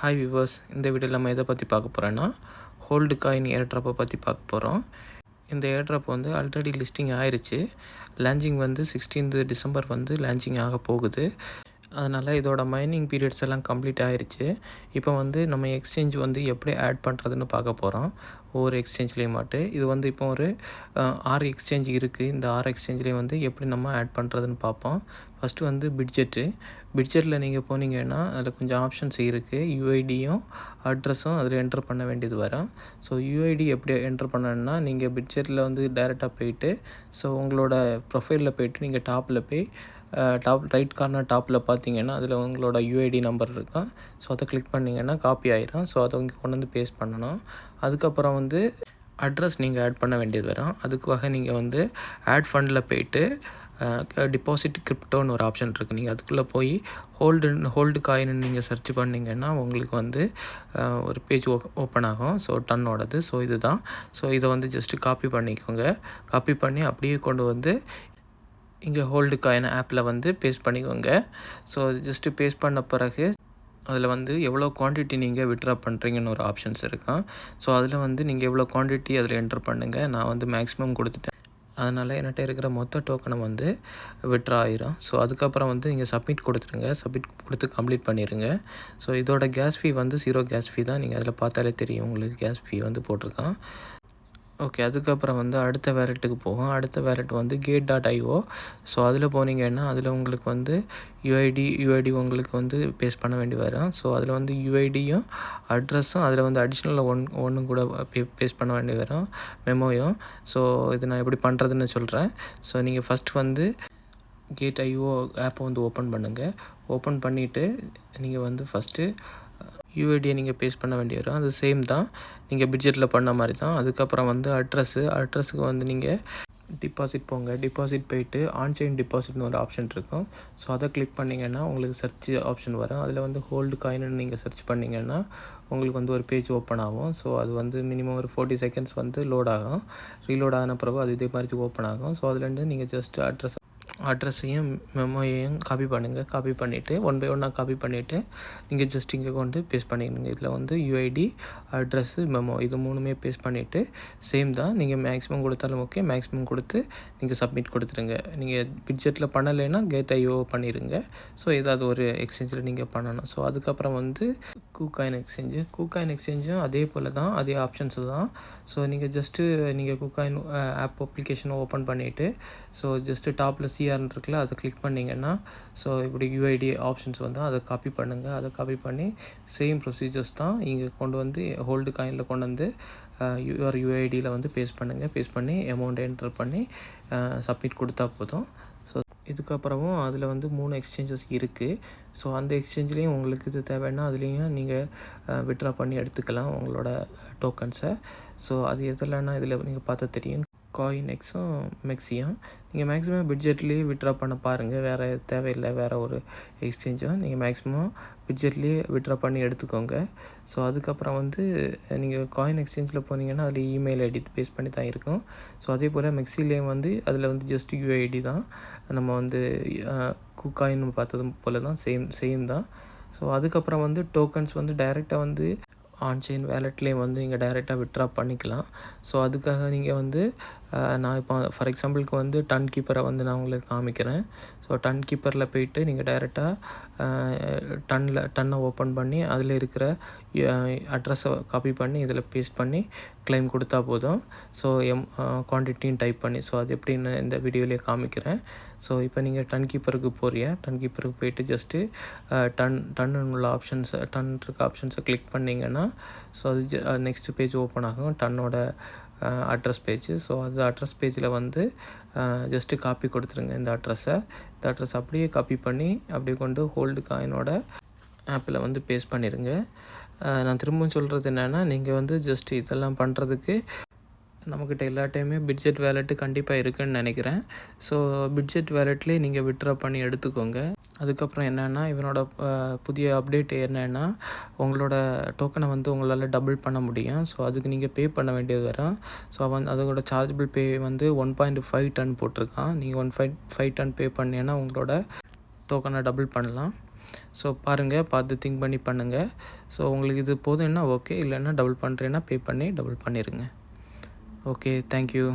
Hi viewers, இந்த வீடியோவில் நம்ம எதை பற்றி பார்க்க போகிறோன்னா ஹோல்டு காயின் ஏர்ட்ராப்பை பற்றி பார்க்க போகிறோம். இந்த ஏர்ட்ராப் வந்து ஆல்ரெடி லிஸ்டிங் ஆயிடுச்சு. லான்ச்சிங் வந்து 16th December வந்து லான்ச்சிங் ஆக போகுது. அதனால் இதோட மைனிங் பீரியட்ஸ் எல்லாம் கம்ப்ளீட் ஆகிடுச்சு. இப்போ வந்து நம்ம எக்ஸ்சேஞ்ச் வந்து எப்படி ஆட் பண்ணுறதுன்னு பார்க்க போகிறோம். ஒவ்வொரு எக்ஸ்சேஞ்ச்லேயும் இது வந்து இப்போ ஒரு 6 எக்ஸ்சேஞ்ச் இருக்குது. இந்த 6 எக்ஸ்சேஞ்ச்லேயும் வந்து எப்படி நம்ம ஆட் பண்ணுறதுன்னு பார்ப்போம். ஃபஸ்ட்டு வந்து பிட்ஜெட்டில் நீங்கள் போனீங்கன்னா அதில் கொஞ்சம் ஆப்ஷன்ஸ் இருக்குது. யூஐடியும் அட்ரஸும் அதில் என்டர் பண்ண வேண்டியது வரும். ஸோ யூஐடி எப்படி என்டர் பண்ணணுன்னா, நீங்கள் பிட்ஜெட்டில் வந்து டைரெக்டாக போயிட்டு உங்களோட ப்ரொஃபைலில் போய்ட்டு நீங்கள் டாப்பில் போய் டாப் ரைட் கார்னர் டாப்பில் பார்த்தீங்கன்னா அதில் உங்களோட யூஐடி நம்பர் இருக்கும். ஸோ அதை கிளிக் பண்ணிங்கன்னா காப்பி ஆகிரும். ஸோ அதை இங்கே கொண்டு வந்து பேஸ்ட் பண்ணணும். அதுக்கப்புறம் வந்து அட்ரஸ் நீங்கள் ஆட் பண்ண வேண்டியது வரும். அதுக்காக நீங்கள் வந்து ஆட் ஃபண்டில் போய்ட்டு டிபாசிட் கிரிப்டோன்னு ஒரு ஆப்ஷன் இருக்குது. நீங்கள் அதுக்குள்ளே போய் ஹோல்டு காயின்னு நீங்கள் சர்ச் பண்ணிங்கன்னா உங்களுக்கு வந்து ஒரு பேஜ் ஓப்பன் ஆகும். ஸோ டன்னோடது. ஸோ இதுதான். ஸோ இதை வந்து ஜஸ்ட்டு காப்பி பண்ணிக்கோங்க. காப்பி பண்ணி அப்படியே கொண்டு வந்து இங்கே ஹோல்டு காயின் ஆப்பில் வந்து பேஸ்ட் பண்ணிக்கோங்க. ஸோ ஜஸ்ட்டு பேஸ்ட் பண்ண பிறகு அதில் வந்து எவ்வளோ குவான்டிட்டி நீங்கள் விட்ரா பண்ணுறீங்கன்னு ஒரு ஆப்ஷன்ஸ் இருக்கும். ஸோ அதில் வந்து நீங்கள் எவ்வளோ குவான்டிட்டி அதில் என்டர் பண்ணுங்கள். நான் வந்து மேக்ஸிமம் கொடுத்துட்டேன். அதனால் என்கிட்ட இருக்கிற மொத்த டோக்கனை வந்து விட்ரா ஆயிரும். ஸோ அதுக்கப்புறம் வந்து நீங்கள் சப்மிட் கொடுத்துருங்க. சப்மிட் கொடுத்து கம்ப்ளீட் பண்ணிடுங்க. ஸோ இதோட கேஸ் ஃபீ வந்து 0 கேஸ் ஃபீ தான். நீங்கள் அதில் பார்த்தாலே தெரியும் உங்களுக்கு கேஸ் ஃபீ வந்து போட்டிருக்கான். ஓகே, அதுக்கப்புறம் வந்து அடுத்த வேலெட்டுக்கு போகும். அடுத்த வேலெட் வந்து gate.io. ஸோ அதில் போனீங்கன்னா அதில் உங்களுக்கு வந்து யூஐடி உங்களுக்கு வந்து பேஸ்ட் பண்ண வேண்டி வரும். ஸோ அதில் வந்து யூஐடியும் அட்ரஸும் அதில் வந்து அடிஷ்னலாக ஒன்று கூட பேஸ்ட் பண்ண வேண்டி வரும், மெமோயும். ஸோ இது நான் எப்படி பண்ணுறதுன்னு சொல்கிறேன். ஸோ நீங்கள் ஃபஸ்ட் வந்து gate.io ஆப்பை வந்து ஓப்பன் பண்ணுங்கள். ஓப்பன் பண்ணிவிட்டு நீங்கள் வந்து ஃபஸ்ட்டு யூஐடியை நீங்கள் பேஸ்ட் பண்ண வேண்டி வரும். அது சேம் தான், நீங்கள் பிட்ஜெட்டில் பண்ண மாதிரி தான். அதுக்கப்புறம் வந்து அட்ரஸுக்கு வந்து நீங்கள் டிபாசிட் போங்க. டிபாசிட் போயிட்டு ஆன்சைன் டிபாசிட்னு ஒரு ஆப்ஷன் இருக்கும். ஸோ அதை கிளிக் பண்ணிங்கன்னா உங்களுக்கு சர்ச் ஆப்ஷன் வரும். அதில் வந்து ஹோல்டு காயின்னு நீங்கள் சர்ச் பண்ணிங்கன்னா உங்களுக்கு வந்து ஒரு பேஜ் ஓப்பன் ஆகும். ஸோ அது வந்து மினிமம் ஒரு 40 செகண்ட்ஸ் வந்து லோட் ஆகும். ரீலோட் ஆன பிறகு அது இதே மாதிரி ஓப்பன் ஆகும். ஸோ அதுலேருந்து நீங்கள் ஜஸ்ட் அட்ரஸையும் மெமோயையும் காப்பி பண்ணுங்கள். காப்பி பண்ணிவிட்டு ஒன் பை ஒன்னாக காப்பி பண்ணிவிட்டு நீங்கள் ஜஸ்ட் இங்கே கொண்டு பேஸ்ட் பண்ணிடுங்க. இதில் வந்து யூஐடி, அட்ரஸ்ஸு, மெமோ இது 3மே பேஸ்ட் பண்ணிவிட்டு சேம் தான். நீங்கள் மேக்ஸிமம் கொடுத்தாலும் ஓகே, மேக்ஸிமம் கொடுத்து நீங்கள் சப்மிட் கொடுத்துருங்க. நீங்கள் பிட்ஜெட்டில் பண்ணலைன்னா gate.io பண்ணிடுங்க. ஸோ ஏதாவது ஒரு எக்ஸ்சேஞ்சில் நீங்கள் பண்ணணும். ஸோ அதுக்கப்புறம் வந்து KuCoin எக்ஸ்சேஞ்சும் அதே போல் தான், அதே ஆப்ஷன்ஸ் தான். ஸோ நீங்கள் ஜஸ்ட்டு நீங்கள் KuCoin ஆப் அப்ளிகேஷனை ஓப்பன் பண்ணிவிட்டு ஸோ ஜஸ்ட்டு டாப்பில் சிஆர்னு இருக்குல்ல, அதை கிளிக் பண்ணிங்கன்னா ஸோ இப்படி யூஐடி ஆப்ஷன்ஸ் வந்து அதை காப்பி பண்ணுங்கள். அதை காப்பி பண்ணி சேம் ப்ரொசீஜர்ஸ் தான் இங்கே கொண்டு வந்து ஹோல்டு காயினில் கொண்டு வந்து யூஐடியில் வந்து பேஸ்ட் பண்ணுங்கள். பேஸ்ட் பண்ணி அமௌண்ட் என்டர் பண்ணி சப்மிட் கொடுத்தா போதும். ஸோ இதுக்கப்புறமும் அதில் வந்து 3 எக்ஸ்சேஞ்சஸ் இருக்குது. ஸோ அந்த எக்ஸ்சேஞ்ச்லேயும் உங்களுக்கு இது தேவைன்னா அதுலேயும் நீங்கள் விட்ரா பண்ணி எடுத்துக்கலாம் உங்களோட டோக்கன்ஸை. ஸோ அது எதுலன்னா இதில் நீங்கள் பார்த்தா தெரியும், காயின்எக்ஸும் மெக்ஸியும். நீங்கள் மேக்ஸிமம் பிட்ஜெட்லேயே விட்ரா பண்ண பாருங்கள். வேறு தேவையில்லை வேறு ஒரு எக்ஸ்சேஞ்சும். நீங்கள் மேக்ஸிமம் பிட்ஜெட்லேயே விட்ரா பண்ணி எடுத்துக்கோங்க. ஸோ அதுக்கப்புறம் வந்து நீங்கள் காயின் எக்ஸ்சேஞ்சில் போனீங்கன்னா அதில் இமெயில் ஐடி பேஸ்ட் பண்ணி தான் இருக்கும். ஸோ அதே போல் மெக்ஸிலேயும் வந்து அதில் வந்து ஜஸ்ட் யூஐடி தான். நம்ம வந்து KuCoin பார்த்தது போல் தான், சேம் தான். ஸோ அதுக்கப்புறம் வந்து டோக்கன்ஸ் வந்து டைரெக்டாக வந்து ஆன்சைன் வேலெட்லேயே வந்து நீங்கள் டைரெக்டாக விட்ரா பண்ணிக்கலாம். ஸோ அதுக்காக நீங்கள் வந்து நான் இப்போ ஃபார் எக்ஸாம்பிளுக்கு வந்து டன் கீப்பரை வந்து நான் உங்களுக்கு காமிக்கிறேன். ஸோ டன் கீப்பரில் போயிட்டு நீங்கள் டைரெக்டாக டன்னை ஓப்பன் பண்ணி அதில் இருக்கிற அட்ரஸை காப்பி பண்ணி இதில் பேஸ்ட் பண்ணி கிளைம் கொடுத்தா போதும். ஸோ குவான்டிட்டியும் டைப் பண்ணி ஸோ அது எப்படின்னு இந்த வீடியோலேயே காமிக்கிறேன். ஸோ இப்போ நீங்கள் டன் கீப்பருக்கு போயிட்டு ஜஸ்ட்டு டன்னு உள்ள டன் இருக்க ஆப்ஷன்ஸை கிளிக் பண்ணிங்கன்னா ஸோ அது நெக்ஸ்ட் பேஜ் ஓப்பன் ஆகும், டன்னோட அட்ரஸ் பேஜ். ஸோ அது அட்ரஸ் பேஜில் வந்து ஜஸ்ட்டு காப்பி கொடுத்துருங்க இந்த அட்ரஸ் அப்படியே காப்பி பண்ணி அப்படியே கொண்டு ஹோல்டு காயினோட ஆப்பில் வந்து பேஸ்ட் பண்ணிடுங்க. நான் திரும்பவும் சொல்கிறது என்னென்னா, நீங்கள் வந்து ஜஸ்ட் இதெல்லாம் பண்ணுறதுக்கு நம்மக்கிட்ட எல்லா டைமே பிட்ஜெட் வேலெட்டு கண்டிப்பாக இருக்குதுன்னு நினைக்கிறேன். ஸோ பிட்ஜெட் வேலெட்லேயே நீங்கள் விட்ரா பண்ணி எடுத்துக்கோங்க. அதுக்கப்புறம் என்னென்னா, இவனோட புதிய அப்டேட் என்னென்னா, உங்களோட டோக்கனை வந்து உங்களால் டபுள் பண்ண முடியும். ஸோ அதுக்கு நீங்கள் பே பண்ண வேண்டியது வரும். ஸோ அதோட சார்ஜபிள் பே வந்து 1.5 டன் போட்டிருக்கான். நீங்கள் 1.5 டன் பே பண்ணீங்கன்னா உங்களோட டோக்கனை டபுள் பண்ணலாம். ஸோ பாருங்கள், பார்த்து திங்க் பண்ணி பண்ணுங்கள். ஸோ உங்களுக்கு இது போதும்னா ஓகே, இல்லைன்னா டபுள் பண்ணுறேன்னா பே பண்ணி டபுள் பண்ணிடுங்க. Okay, thank you.